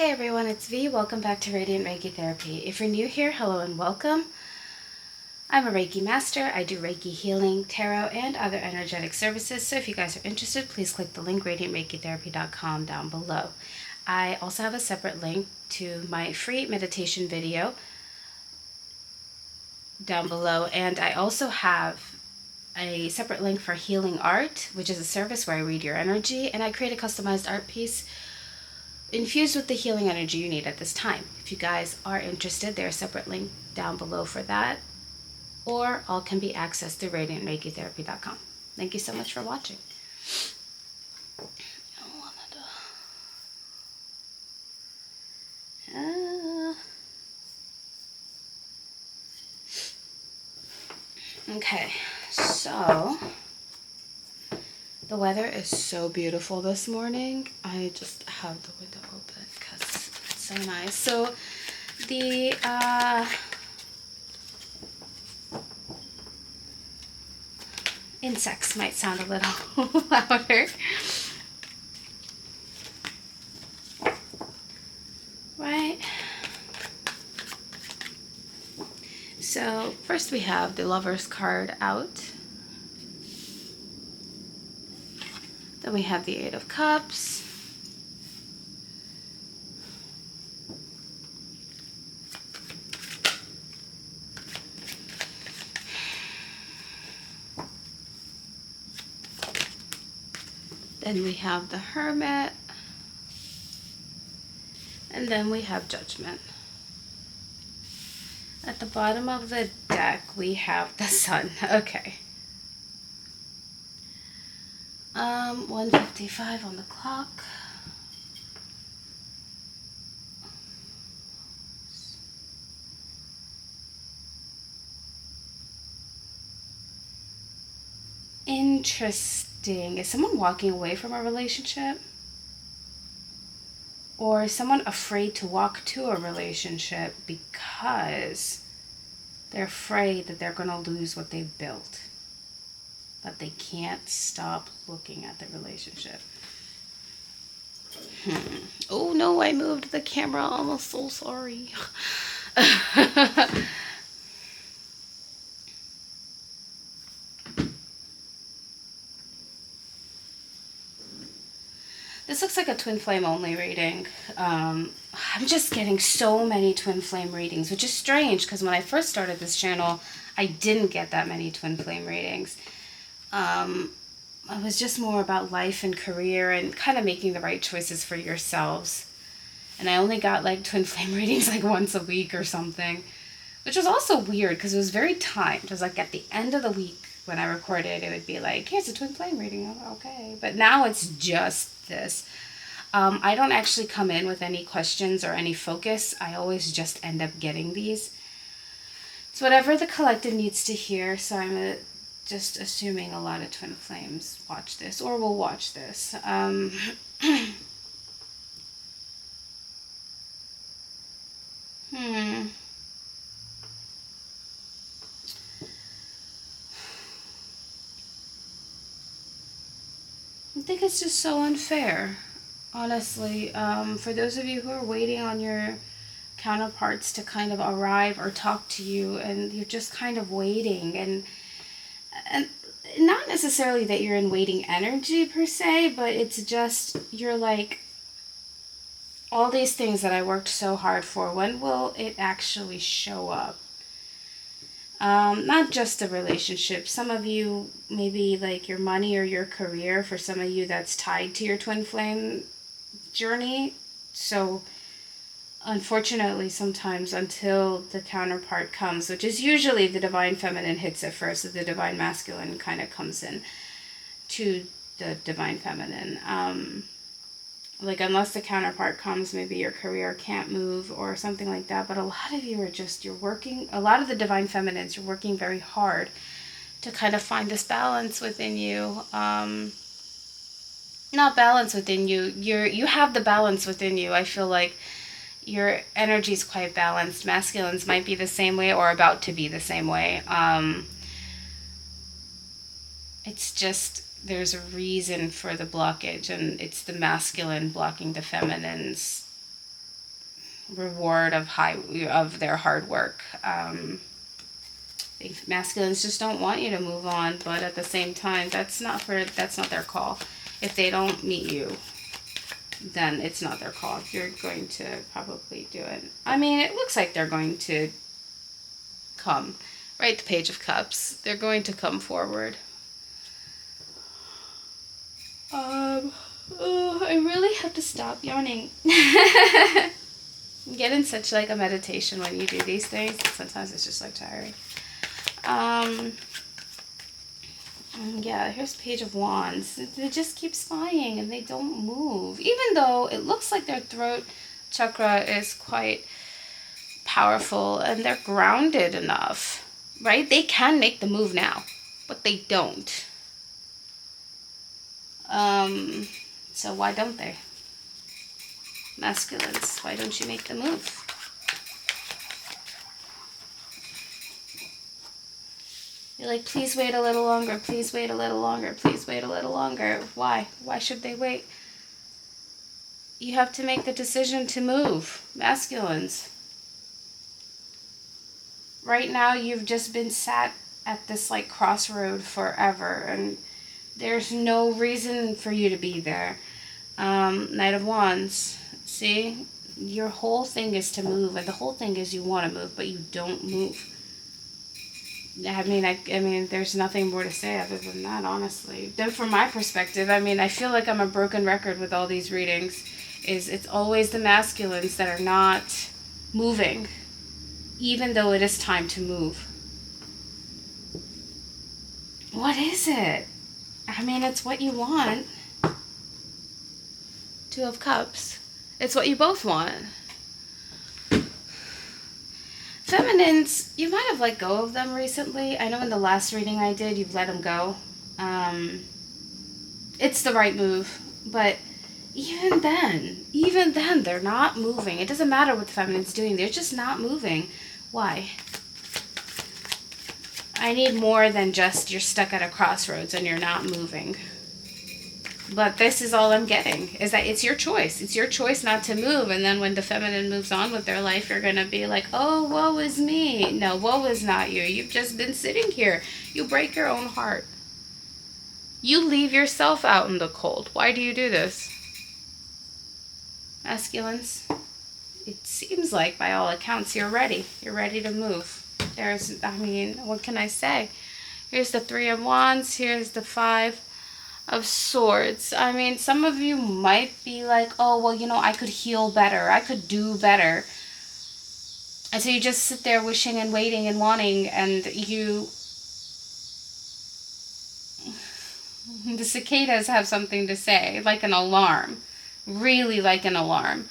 Hey everyone, it's V. Welcome back to Radiant Reiki Therapy. If you're new here, hello and welcome. I'm a Reiki master. I do Reiki healing, tarot, and other energetic services. So if you guys are interested, please click the link radiantreikitherapy.com down below. I also have a separate link to my free meditation video down below, and I also have a separate link for healing art, which is a service where I read your energy and I create a customized art piece infused with the healing energy you need at this time. If you guys are interested, there's a separate link down below for that, or all can be accessed through radiantreikitherapy.com. Thank you so much for watching. Okay, so the weather is so beautiful this morning. I just have the window open because it's so nice. So the insects might sound a little louder. Right? So first we have the Lover's card out. Then we have the Eight of Cups. Then we have the Hermit. And then we have Judgment. At the bottom of the deck, we have the Sun. Okay. 1:55 on the clock. Interesting. Is someone walking away from a relationship? Or is someone afraid to walk to a relationship because they're afraid that they're going to lose what they've built, but they can't stop looking at the relationship? Oh no, I moved the camera. I'm so sorry. This looks like a twin flame only reading. I'm just getting so many twin flame readings, which is strange because when I first started this channel, I didn't get that many twin flame readings. It was just more about life and career and kind of making the right choices for yourselves. And I only got like twin flame readings like once a week or something, which was also weird because it was very timed. It was like at the end of the week when I recorded, it would be like, here's a twin flame reading. Oh, okay. But now it's just this. I don't actually come in with any questions or any focus. I always just end up getting these. It's whatever the collective needs to hear. So I'm just assuming a lot of twin flames watch this or will watch this. I think it's just so unfair, honestly. For those of you who are waiting on your counterparts to kind of arrive or talk to you, and you're just kind of waiting, and not necessarily that you're in waiting energy per se, but it's just you're like, all these things that I worked so hard for, when will it actually show up? Not just a relationship. Some of you, maybe like your money or your career. For some of you, that's tied to your twin flame journey. So unfortunately, sometimes until the counterpart comes, which is usually the divine feminine hits it first, so the divine masculine kind of comes in to the divine feminine. Like unless the counterpart comes, maybe your career can't move or something like that. But a lot of you are just, you're working, a lot of the divine feminines, you're working very hard to kind of find this balance within you. Not balance within you. You have the balance within you. I feel like your energy is quite balanced. Masculines might be the same way or about to be the same way. It's just, there's a reason for the blockage, and it's the masculine blocking the feminine's reward of their hard work. Masculines just don't want you to move on, but at the same time, that's not their call. If they don't meet you, then it's not their call. You're going to probably do it. I mean, it looks like they're going to come. Right, the Page of Cups. They're going to come forward. I really have to stop yawning. Get in such like a meditation when you do these things. Sometimes it's just like tiring. Yeah, here's Page of Wands. They just keep spying and they don't move. Even though it looks like their throat chakra is quite powerful and they're grounded enough, right? They can make the move now, but they don't. So why don't they? Masculines, why don't you make the move? You're like, please wait a little longer, please wait a little longer, please wait a little longer. Why? Why should they wait? You have to make the decision to move, masculines. Right now, you've just been sat at this like crossroad forever, and there's no reason for you to be there. Knight of Wands. See? Your whole thing is to move, and the whole thing is you want to move, but you don't move. I mean, there's nothing more to say other than that, honestly. Then from my perspective, I mean, I feel like I'm a broken record with all these readings. It's always the masculines that are not moving, even though it is time to move. What is it? I mean, it's what you want. Two of Cups. It's what you both want. Feminines, you might have let go of them recently. I know in the last reading I did, you've let them go. It's the right move. But even then, they're not moving. It doesn't matter what the feminine's doing. They're just not moving. Why? I need more than just you're stuck at a crossroads and you're not moving. But this is all I'm getting, is that it's your choice. It's your choice not to move. And then when the feminine moves on with their life, you're going to be like, oh, woe is me. No, woe is not you. You've just been sitting here. You break your own heart. You leave yourself out in the cold. Why do you do this? Masculines, it seems like, by all accounts, you're ready. You're ready to move. What can I say? Here's the Three of Wands. Here's the Five of Swords. I mean, some of you might be like, oh, well, I could heal better. I could do better. And so you just sit there wishing and waiting and wanting, and the cicadas have something to say, like an alarm. Really like an alarm.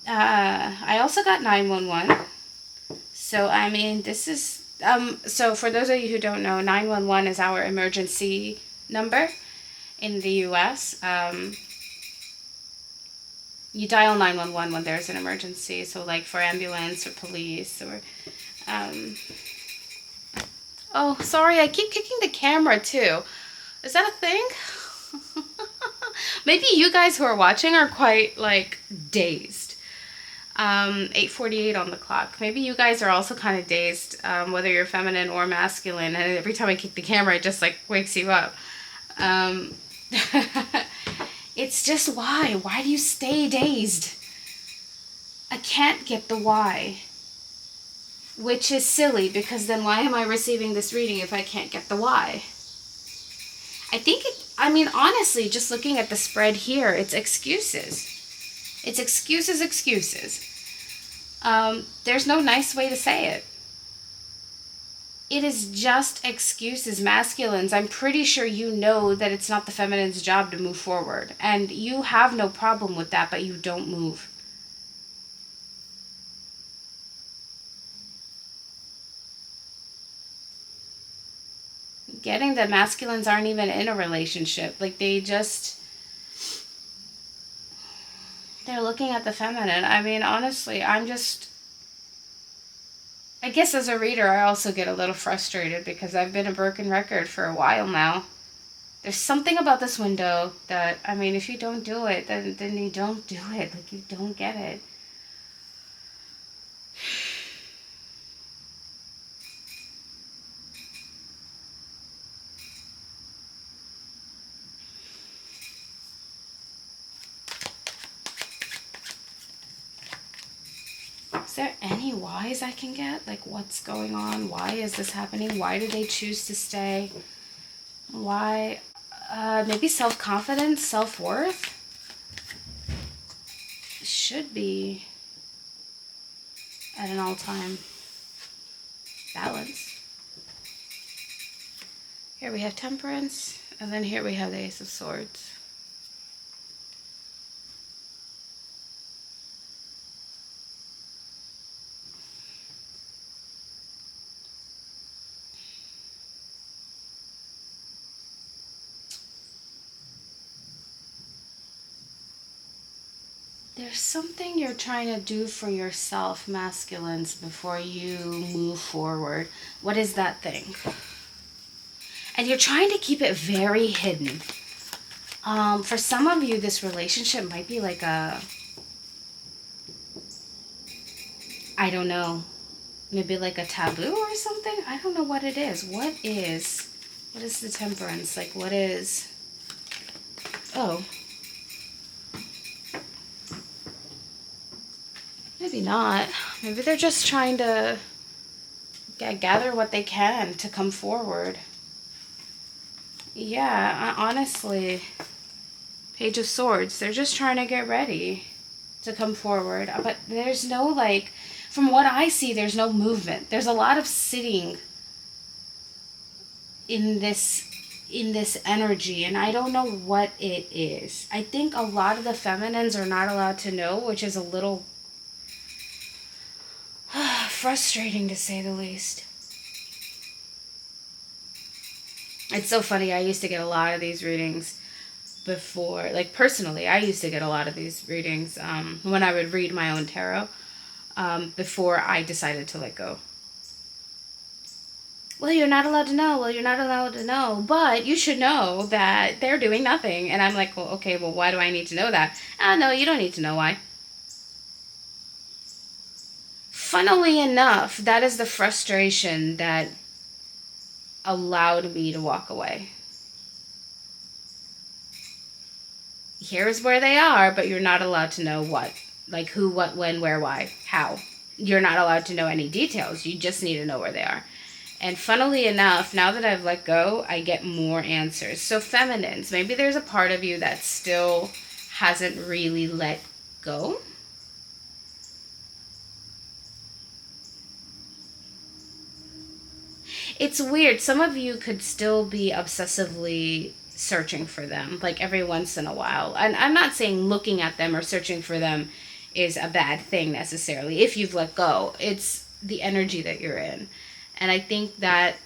I also got 911. So, I mean, this is... So for those of you who don't know, 911 is our emergency number in the U.S. You dial 911 when there's an emergency. So like for ambulance or police or... Oh, sorry, I keep kicking the camera too. Is that a thing? Maybe you guys who are watching are quite like dazed. 8:48 on the clock. Maybe you guys are also kind of dazed, whether you're feminine or masculine, and every time I kick the camera, it just like wakes you up. It's just why? Why do you stay dazed? I can't get the why. Which is silly, because then why am I receiving this reading if I can't get the why? Honestly, just looking at the spread here, it's excuses. It's excuses. There's no nice way to say it. It is just excuses, masculines. I'm pretty sure you know that it's not the feminine's job to move forward. And you have no problem with that, but you don't move. Getting that masculines aren't even in a relationship. Like, they're looking at the feminine. I mean, honestly, I guess as a reader, I also get a little frustrated because I've been a broken record for a while now. There's something about this window that, I mean, if you don't do it, then you don't do it. Like, you don't get it. Is there any whys I can get? Like, what's going on? Why is this happening? Why do they choose to stay? Why? Maybe self-confidence, self-worth? Should be at an all-time balance. Here we have Temperance, and then here we have the Ace of Swords. There's something you're trying to do for yourself, masculines, before you move forward. What is that thing? And you're trying to keep it very hidden. For some of you, this relationship might be like a, I don't know, maybe like a taboo or something. I don't know what it is. What is the Temperance? Like, what is, oh. Maybe not. Maybe they're just trying to gather what they can to come forward. Yeah, honestly, Page of Swords, they're just trying to get ready to come forward. But there's no, like, from what I see, there's no movement. There's a lot of sitting in this energy, and I don't know what it is. I think a lot of the feminines are not allowed to know, which is a little frustrating, to say the least. It's so funny. I used to get a lot of these readings before, like, personally, I used to get a lot of these readings when I would read my own tarot before I decided to let go. Well, you're not allowed to know. Well, you're not allowed to know. But you should know that they're doing nothing. And I'm like, well, okay, well, why do I need to know that? No, you don't need to know why. Funnily enough, that is the frustration that allowed me to walk away. Here's where they are, but you're not allowed to know what. Like who, what, when, where, why, how. You're not allowed to know any details. You just need to know where they are. And funnily enough, now that I've let go, I get more answers. So feminines, maybe there's a part of you that still hasn't really let go. It's weird. Some of you could still be obsessively searching for them, like every once in a while. And I'm not saying looking at them or searching for them is a bad thing necessarily. If you've let go, it's the energy that you're in. And I think that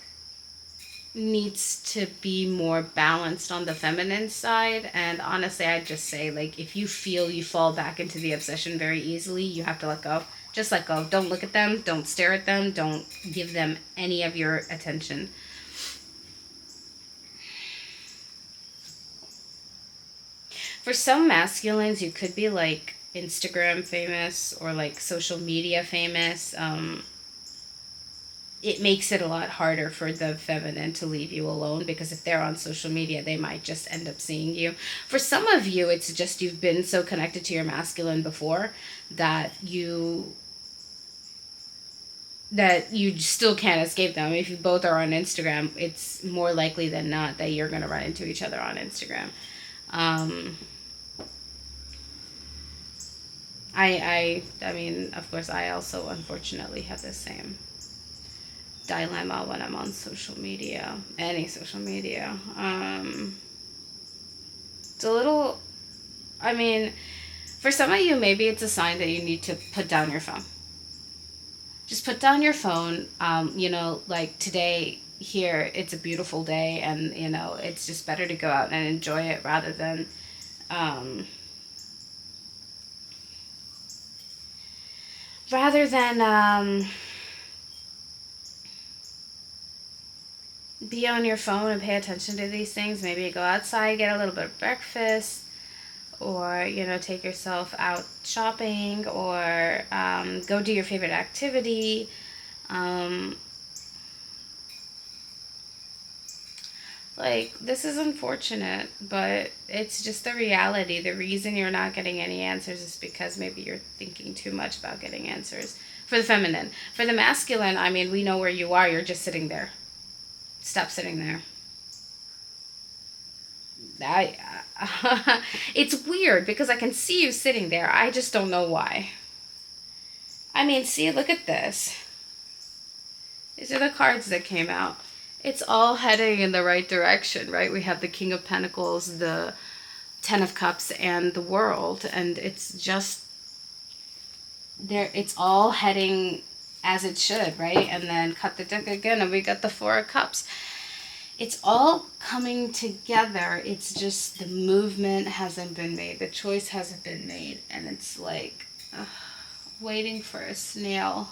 needs to be more balanced on the feminine side. And honestly, I'd just say, like, if you feel you fall back into the obsession very easily, you have to let go. Just let go. Don't look at them. Don't stare at them. Don't give them any of your attention. For some masculines, you could be like Instagram famous or like social media famous. It makes it a lot harder for the feminine to leave you alone, because if they're on social media, they might just end up seeing you. For some of you, it's just you've been so connected to your masculine before that you still can't escape them. If you both are on Instagram, it's more likely than not that you're going to run into each other on Instagram. I mean, of course, I also unfortunately have the same dilemma when I'm on social media, any social media. It's a little, I mean, for some of you, maybe it's a sign that you need to put down your phone. Just put down your phone. You know, like today here, it's a beautiful day, and, you know, it's just better to go out and enjoy it rather than, be on your phone and pay attention to these things. Maybe go outside, get a little bit of breakfast, or, you know, take yourself out shopping, or go do your favorite activity. Like, this is unfortunate, but it's just the reality. The reason you're not getting any answers is because maybe you're thinking too much about getting answers. For the feminine. For the masculine, I mean, we know where you are. You're just sitting there. Stop sitting there. It's weird because I can see you sitting there. I just don't know why. I mean, see, look at this. These are the cards that came out. It's all heading in the right direction, right? We have the King of Pentacles, the Ten of Cups, and the World. And it's just there. It's all heading as it should, right? And then cut the deck again, and we got the Four of Cups. It's all coming together. It's just the movement hasn't been made. The choice hasn't been made. And it's like waiting for a snail.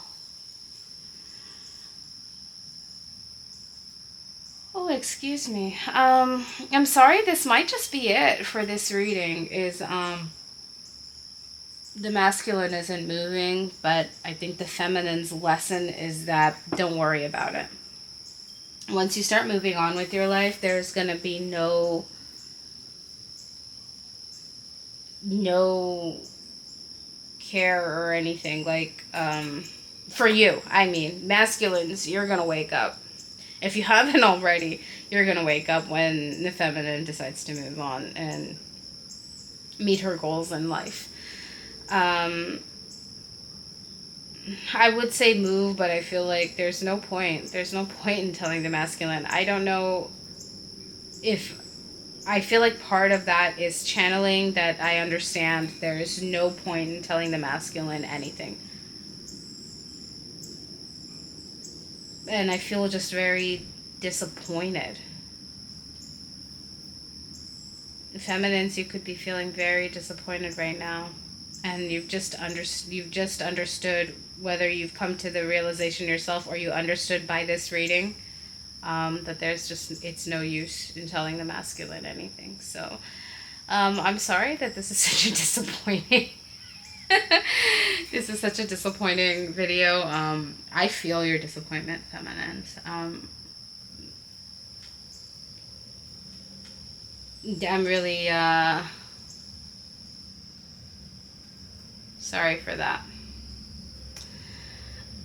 Oh, excuse me. I'm sorry, this might just be it for this reading. Is the masculine isn't moving, but I think the feminine's lesson is that don't worry about it. Once you start moving on with your life, there's going to be no care or anything. Like, for you, I mean, masculines, you're going to wake up. If you haven't already, you're going to wake up when the feminine decides to move on and meet her goals in life. I would say move, but I feel like there's no point. There's no point in telling the masculine. I don't know if... I feel like part of that is channeling, that I understand there is no point in telling the masculine anything. And I feel just very disappointed. The feminines, you could be feeling very disappointed right now. And you've just understood, whether you've come to the realization yourself or you understood by this reading, that there's just, it's no use in telling the masculine anything. So I'm sorry that this is such a disappointing this is such a disappointing video. I feel your disappointment, feminines. I'm really sorry for that.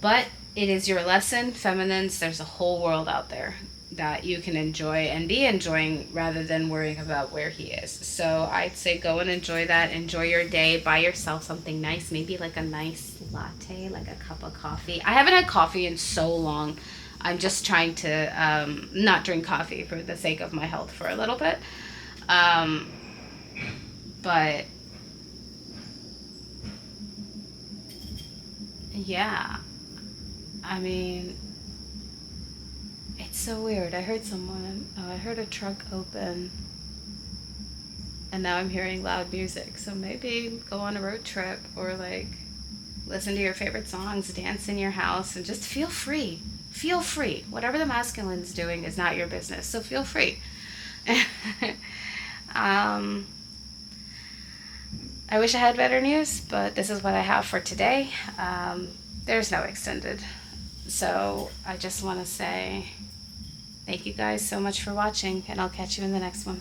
But it is your lesson, feminines. There's a whole world out there that you can enjoy and be enjoying rather than worrying about where he is. So I'd say go and enjoy that. Enjoy your day. Buy yourself something nice. Maybe like a nice latte, like a cup of coffee. I haven't had coffee in so long. I'm just trying to not drink coffee for the sake of my health for a little bit. But yeah, I mean, it's so weird. I heard I heard a truck open, and now I'm hearing loud music. So maybe go on a road trip, or like listen to your favorite songs, dance in your house, and just feel free. Feel free. Whatever the masculine's doing is not your business, so feel free. I wish I had better news, but this is what I have for today. There's no extended. So I just want to say thank you guys so much for watching, and I'll catch you in the next one.